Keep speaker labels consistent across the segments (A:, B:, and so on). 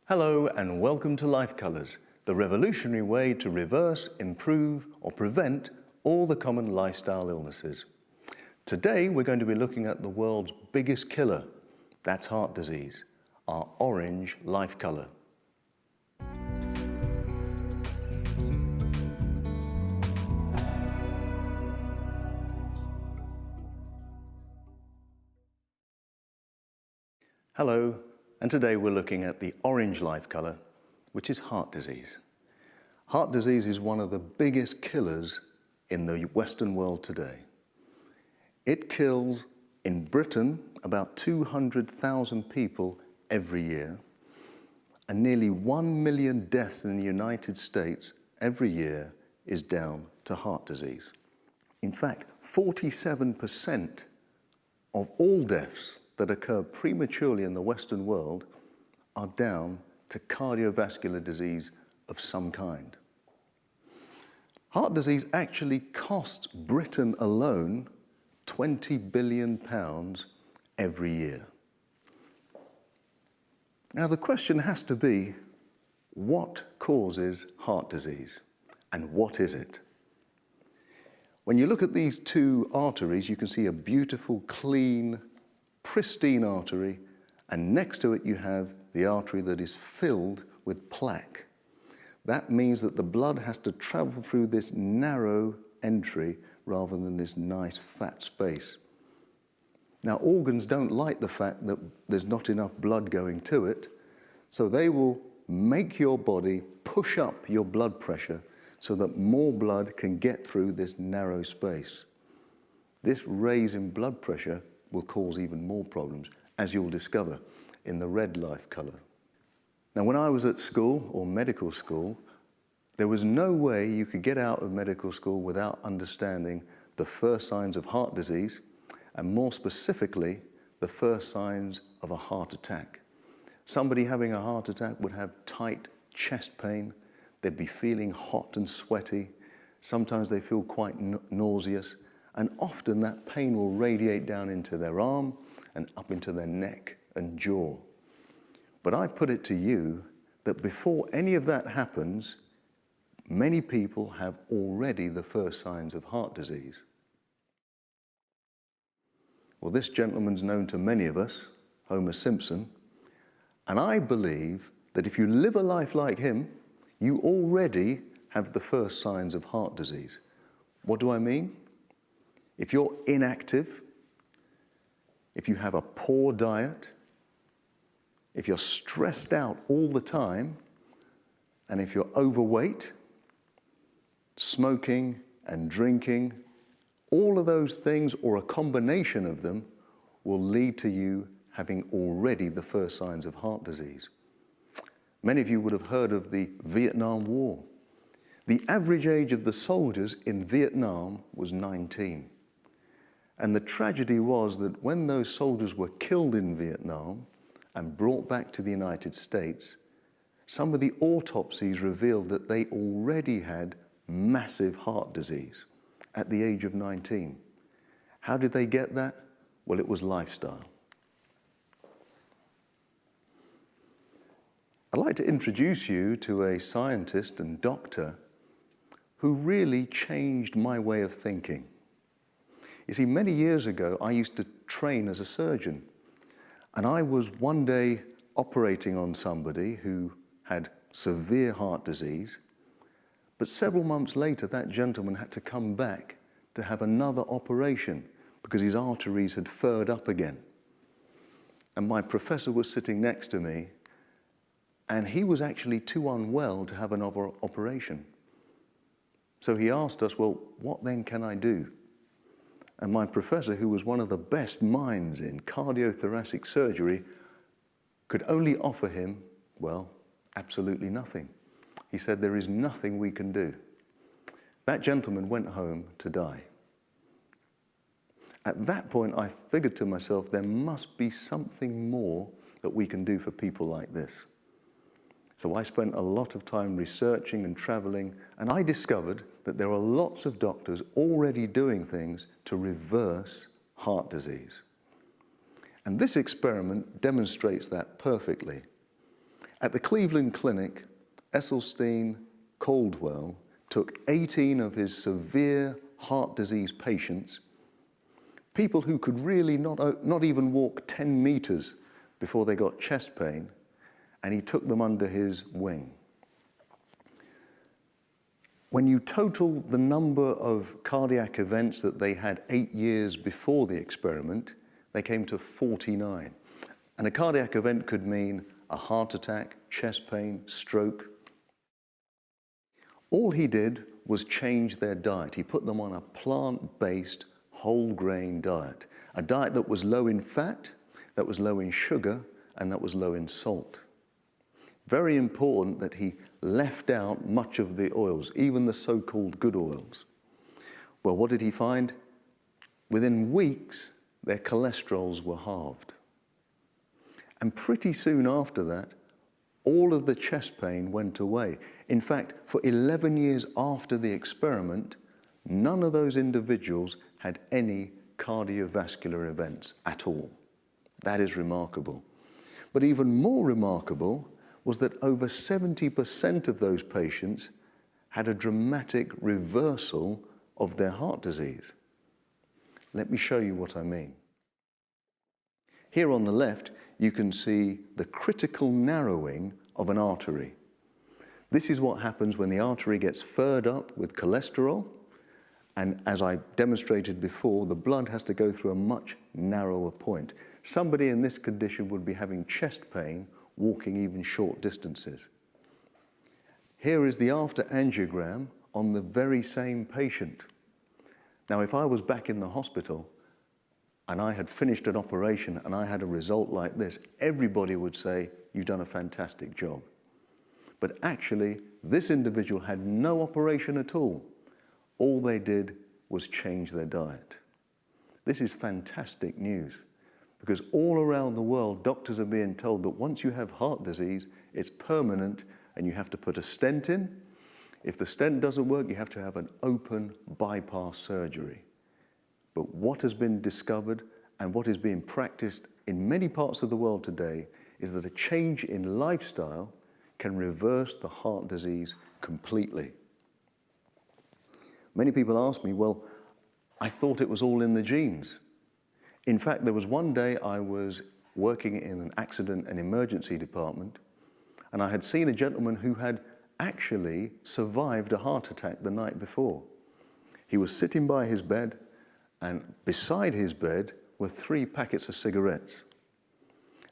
A: Hello and welcome to Lifecolours, the revolutionary way to reverse, improve or prevent all the common lifestyle illnesses. Today we're going to be looking at the world's biggest killer, that's heart disease, our orange Lifecolour. Hello, and today we're looking at the orange Lifecolour, which is heart disease. Heart disease is one of the biggest killers in the Western world today. It kills, in Britain, about 200,000 people every year, and nearly 1 million deaths in the United States every year is down to heart disease. In fact, 47% of all deaths that occur prematurely in the Western world are down to cardiovascular disease of some kind. Heart disease actually costs Britain alone £20 billion every year. Now the question has to be, what causes heart disease and what is it? When you look at these two arteries, you can see a beautiful, clean, pristine artery, and next to it you have the artery that is filled with plaque. That means that the blood has to travel through this narrow entry rather than this nice fat space. Now organs don't like the fact that there's not enough blood going to it, so they will make your body push up your blood pressure so that more blood can get through this narrow space. This raise in blood pressure will cause even more problems, as you'll discover in the red Lifecolour. Now, when I was at school, or medical school, there was no way you could get out of medical school without understanding the first signs of heart disease, and more specifically, the first signs of a heart attack. Somebody having a heart attack would have tight chest pain, they'd be feeling hot and sweaty, sometimes they feel quite nauseous, and often that pain will radiate down into their arm and up into their neck and jaw. But I put it to you that before any of that happens, many people have already the first signs of heart disease. Well, this gentleman's known to many of us, Homer Simpson, and I believe that if you live a life like him, you already have the first signs of heart disease. What do I mean? If you're inactive, if you have a poor diet, if you're stressed out all the time, and if you're overweight, smoking and drinking, all of those things or a combination of them will lead to you having already the first signs of heart disease. Many of you would have heard of the Vietnam War. The average age of the soldiers in Vietnam was 19. And the tragedy was that when those soldiers were killed in Vietnam and brought back to the United States, some of the autopsies revealed that they already had massive heart disease at the age of 19. How did they get that? Well, it was lifestyle. I'd like to introduce you to a scientist and doctor who really changed my way of thinking. You see, many years ago, I used to train as a surgeon, and I was one day operating on somebody who had severe heart disease, but several months later, that gentleman had to come back to have another operation because his arteries had furred up again. And my professor was sitting next to me, and he was actually too unwell to have another operation. So he asked us, well, what then can I do? And my professor, who was one of the best minds in cardiothoracic surgery, could only offer him, well, absolutely nothing. He said, there is nothing we can do. That gentleman went home to die. At that point, I figured to myself, there must be something more that we can do for people like this. So I spent a lot of time researching and traveling, and I discovered that there are lots of doctors already doing things to reverse heart disease. And this experiment demonstrates that perfectly. At the Cleveland Clinic, Esselstyn Caldwell took 18 of his severe heart disease patients, people who could really not even walk 10 meters before they got chest pain, and he took them under his wing. When you total the number of cardiac events that they had 8 years before the experiment, they came to 49. And a cardiac event could mean a heart attack, chest pain, stroke. All he did was change their diet. He put them on a plant-based, whole grain diet, a diet that was low in fat, that was low in sugar, and that was low in salt. Very important that he left out much of the oils, even the so-called good oils. Well, what did he find? Within weeks, their cholesterols were halved. And pretty soon after that, all of the chest pain went away. In fact, for 11 years after the experiment, none of those individuals had any cardiovascular events at all. That is remarkable. But even more remarkable was that over 70% of those patients had a dramatic reversal of their heart disease. Let me show you what I mean. Here on the left, you can see the critical narrowing of an artery. This is what happens when the artery gets furred up with cholesterol, and as I demonstrated before, the blood has to go through a much narrower point. Somebody in this condition would be having chest pain walking even short distances. Here is the after angiogram on the very same patient. Now, if I was back in the hospital and I had finished an operation and I had a result like this, everybody would say, "You've done a fantastic job." But actually, this individual had no operation at all. All they did was change their diet. This is fantastic news, because all around the world, doctors are being told that once you have heart disease, it's permanent and you have to put a stent in. If the stent doesn't work, you have to have an open bypass surgery. But what has been discovered and what is being practiced in many parts of the world today is that a change in lifestyle can reverse the heart disease completely. Many people ask me, well, I thought it was all in the genes. In fact, there was one day I was working in an accident and emergency department, and I had seen a gentleman who had actually survived a heart attack the night before. He was sitting by his bed, and beside his bed were 3 packets of cigarettes.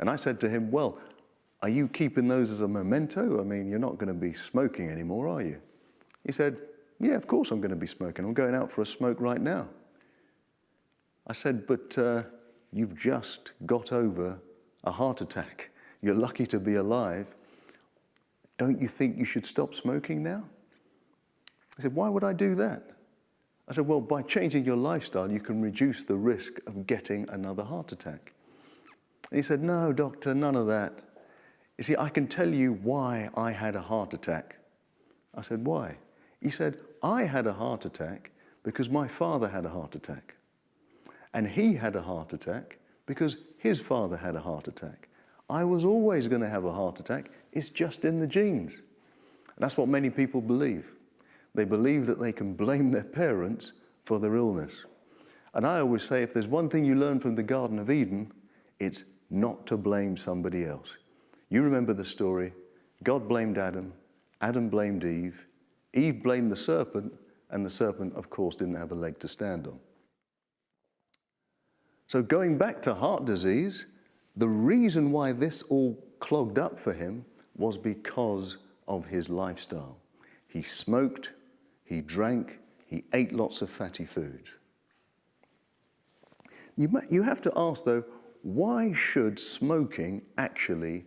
A: And I said to him, well, are you keeping those as a memento? I mean, you're not going to be smoking anymore, are you? He said, yeah, of course I'm going to be smoking. I'm going out for a smoke right now. I said, but you've just got over a heart attack. You're lucky to be alive. Don't you think you should stop smoking now? He said, why would I do that? I said, well, by changing your lifestyle, you can reduce the risk of getting another heart attack. And he said, no, doctor, none of that. You see, I can tell you why I had a heart attack. I said, why? He said, I had a heart attack because my father had a heart attack. And he had a heart attack because his father had a heart attack. I was always going to have a heart attack. It's just in the genes. And that's what many people believe. They believe that they can blame their parents for their illness. And I always say, if there's one thing you learn from the Garden of Eden, it's not to blame somebody else. You remember the story. God blamed Adam. Adam blamed Eve. Eve blamed the serpent, and the serpent, of course, didn't have a leg to stand on. So going back to heart disease, the reason why this all clogged up for him was because of his lifestyle. He smoked, he drank, he ate lots of fatty foods. You have to ask, though, why should smoking actually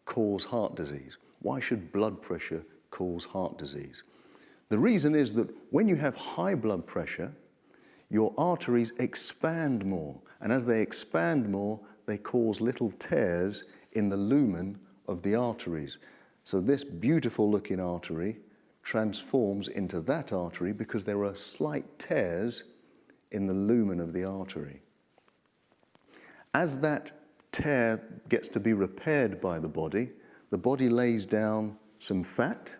A: cause heart disease? Why should blood pressure cause heart disease? The reason is that when you have high blood pressure, your arteries expand more. And as they expand more, they cause little tears in the lumen of the arteries. So this beautiful looking artery transforms into that artery because there are slight tears in the lumen of the artery. As that tear gets to be repaired by the body, the body lays down some fat.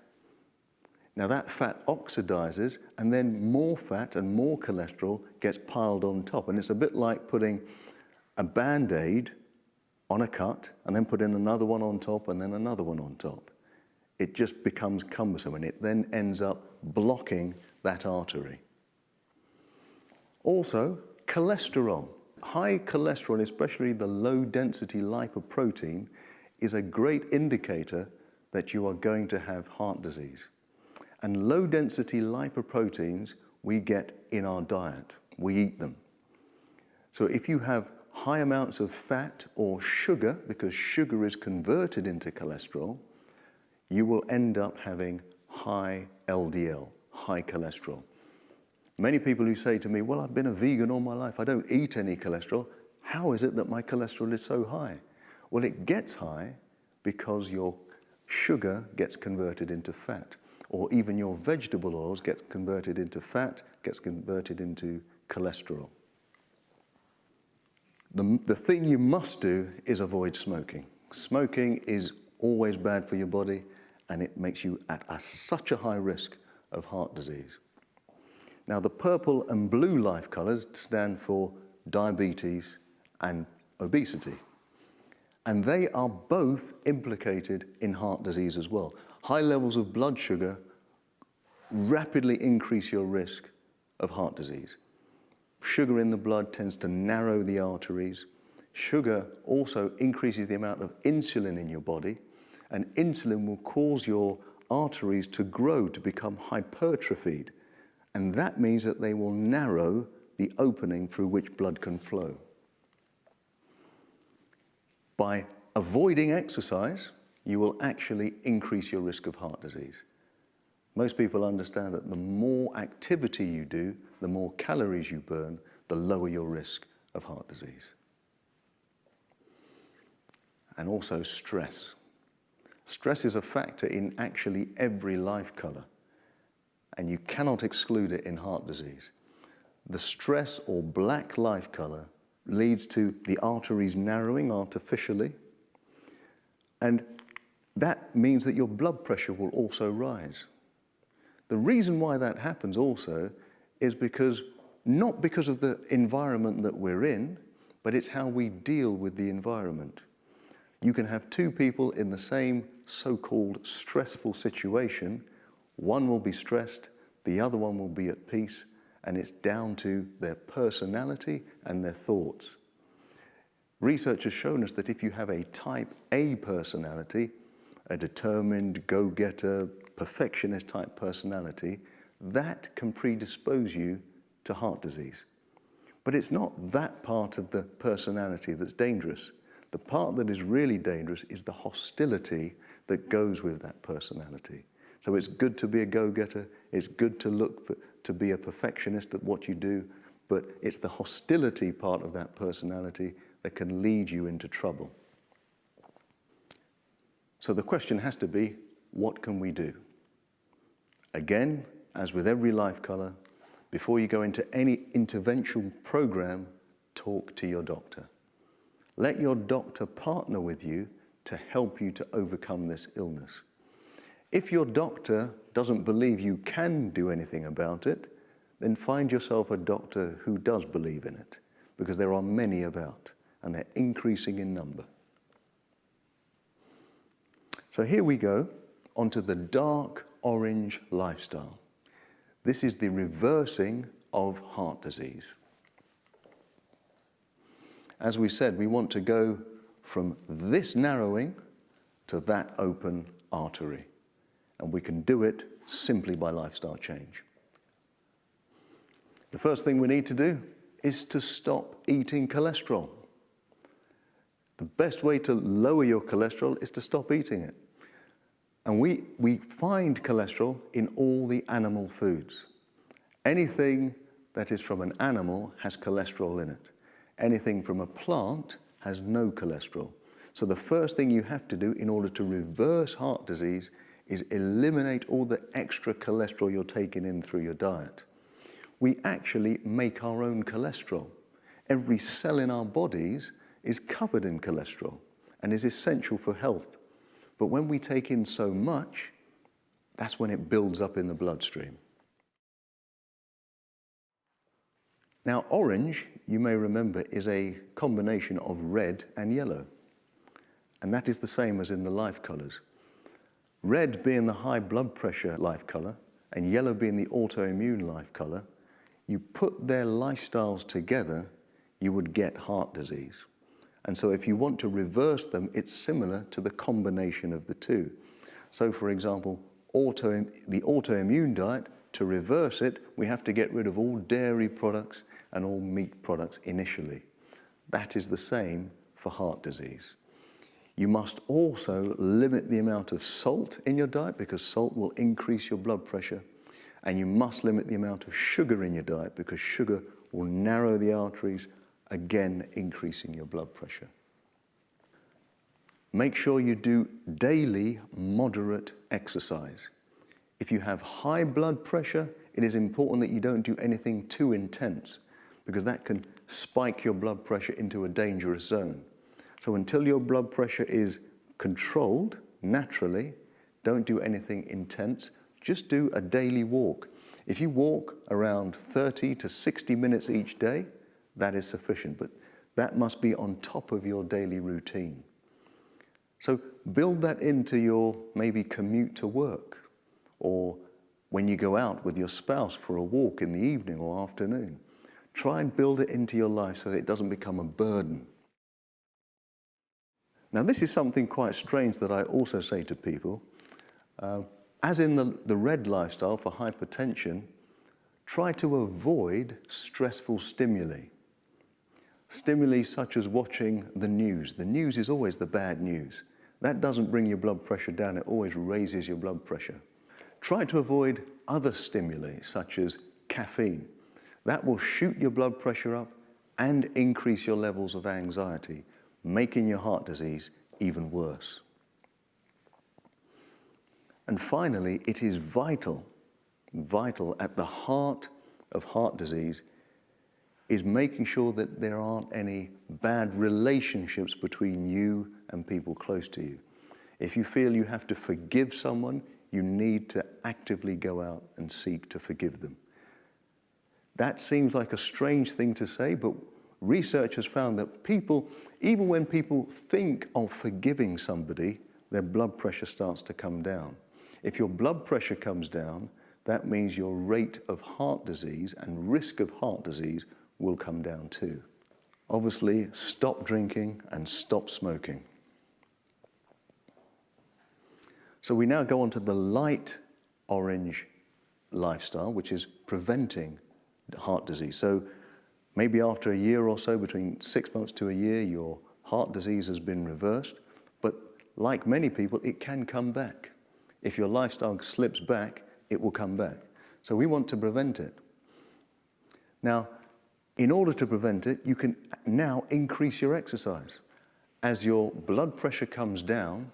A: Now that fat oxidizes, and then more fat and more cholesterol gets piled on top. And it's a bit like putting a Band-Aid on a cut, and then putting another one on top, and then another one on top. It just becomes cumbersome, and it then ends up blocking that artery. Also, cholesterol. High cholesterol, especially the low-density lipoprotein, is a great indicator that you are going to have heart disease. And low-density lipoproteins we get in our diet. We eat them. So if you have high amounts of fat or sugar, because sugar is converted into cholesterol, you will end up having high LDL, high cholesterol. Many people who say to me, well, I've been a vegan all my life, I don't eat any cholesterol. How is it that my cholesterol is so high? Well, it gets high because your sugar gets converted into fat, or even your vegetable oils get converted into fat, gets converted into cholesterol. The thing you must do is avoid smoking. Smoking is always bad for your body, and it makes you at such a high risk of heart disease. Now, the purple and blue Lifecolours stand for diabetes and obesity. And they are both implicated in heart disease as well. High levels of blood sugar rapidly increase your risk of heart disease. Sugar in the blood tends to narrow the arteries. Sugar also increases the amount of insulin in your body, and insulin will cause your arteries to grow, to become hypertrophied. And that means that they will narrow the opening through which blood can flow. By avoiding exercise, you will actually increase your risk of heart disease. Most people understand that the more activity you do, the more calories you burn, the lower your risk of heart disease. And also stress. Stress is a factor in actually every life colour, and you cannot exclude it in heart disease. The stress or black life colour leads to the arteries narrowing artificially, and that means that your blood pressure will also rise. The reason why that happens also is not because of the environment that we're in, but it's how we deal with the environment. You can have two people in the same so-called stressful situation. One will be stressed, the other one will be at peace, and it's down to their personality and their thoughts. Research has shown us that if you have a type A personality, a determined, go-getter, perfectionist type personality, that can predispose you to heart disease. But it's not that part of the personality that's dangerous. The part that is really dangerous is the hostility that goes with that personality. So it's good to be a go-getter, it's good to be a perfectionist at what you do, but it's the hostility part of that personality that can lead you into trouble. So the question has to be, what can we do? Again, as with every life colour, before you go into any intervention program, talk to your doctor. Let your doctor partner with you to help you to overcome this illness. If your doctor doesn't believe you can do anything about it, then find yourself a doctor who does believe in it, because there are many about, and they're increasing in number. So here we go onto the dark orange lifestyle. This is the reversing of heart disease. As we said, we want to go from this narrowing to that open artery. And we can do it simply by lifestyle change. The first thing we need to do is to stop eating cholesterol. The best way to lower your cholesterol is to stop eating it. And we find cholesterol in all the animal foods. Anything that is from an animal has cholesterol in it. Anything from a plant has no cholesterol. So the first thing you have to do in order to reverse heart disease is eliminate all the extra cholesterol you're taking in through your diet. We actually make our own cholesterol. Every cell in our bodies is covered in cholesterol and is essential for health. But when we take in so much, that's when it builds up in the bloodstream. Now, orange, you may remember, is a combination of red and yellow. And that is the same as in the Lifecolours. Red being the high blood pressure life colour, and yellow being the autoimmune life colour, you put their lifestyles together, you would get heart disease. And so if you want to reverse them, it's similar to the combination of the two. So for example, the autoimmune diet, to reverse it, we have to get rid of all dairy products and all meat products initially. That is the same for heart disease. You must also limit the amount of salt in your diet because salt will increase your blood pressure. And you must limit the amount of sugar in your diet because sugar will narrow the arteries, again increasing your blood pressure. Make sure you do daily moderate exercise. If you have high blood pressure, it is important that you don't do anything too intense because that can spike your blood pressure into a dangerous zone. So until your blood pressure is controlled naturally, don't do anything intense. Just do a daily walk. If you walk around 30 to 60 minutes each day, that is sufficient, but that must be on top of your daily routine. So build that into your maybe commute to work, or when you go out with your spouse for a walk in the evening or afternoon. Try and build it into your life so that it doesn't become a burden. Now, this is something quite strange that I also say to people. As in the red lifestyle for hypertension, try to avoid stressful stimuli. Stimuli such as watching the news. The news is always the bad news. That doesn't bring your blood pressure down, it always raises your blood pressure. Try to avoid other stimuli such as caffeine. That will shoot your blood pressure up and increase your levels of anxiety, making your heart disease even worse. And finally, it is vital at the heart of heart disease is making sure that there aren't any bad relationships between you and people close to you. If you feel you have to forgive someone, you need to actively go out and seek to forgive them. That seems like a strange thing to say, but research has found that people, even when people think of forgiving somebody, their blood pressure starts to come down. If your blood pressure comes down, that means your rate of heart disease and risk of heart disease will come down too. Obviously, stop drinking and stop smoking. So we now go on to the light orange lifestyle, which is preventing heart disease. So maybe after a year or so, between 6 months to a year, your heart disease has been reversed. But like many people, it can come back. If your lifestyle slips back, it will come back. So we want to prevent it. Now, in order to prevent it, you can now increase your exercise. As your blood pressure comes down,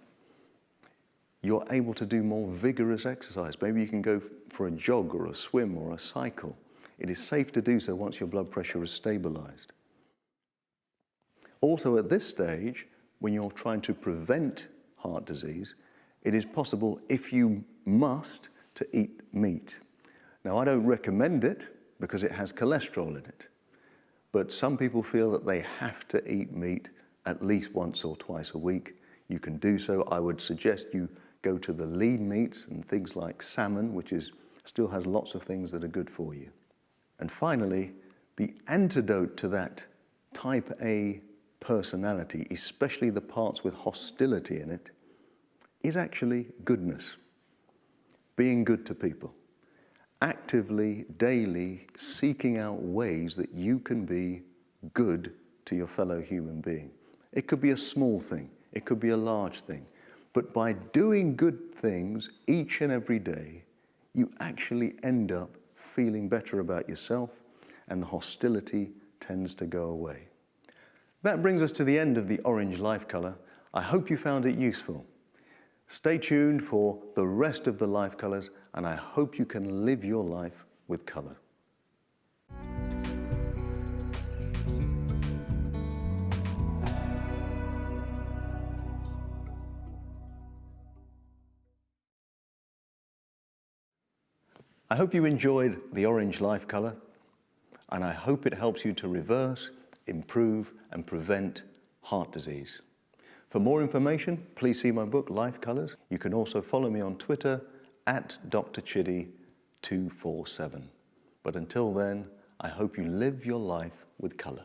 A: you're able to do more vigorous exercise. Maybe you can go for a jog or a swim or a cycle. It is safe to do so once your blood pressure is stabilized. Also at this stage, when you're trying to prevent heart disease, it is possible, if you must, to eat meat. Now, I don't recommend it because it has cholesterol in it. But some people feel that they have to eat meat at least once or twice a week. You can do so. I would suggest you go to the lean meats and things like salmon, which still has lots of things that are good for you. And finally, the antidote to that type A personality, especially the parts with hostility in it, is actually goodness. Being good to people. Actively, daily, seeking out ways that you can be good to your fellow human being. It could be a small thing, it could be a large thing. But by doing good things each and every day, you actually end up feeling better about yourself, and the hostility tends to go away. That brings us to the end of the orange life colour. I hope you found it useful. Stay tuned for the rest of the life colours, and I hope you can live your life with colour. I hope you enjoyed the orange life colour, and I hope it helps you to reverse, improve and prevent heart disease. For more information, please see my book, Lifecolours. You can also follow me on Twitter at drchiddy247. But until then, I hope you live your life with colour.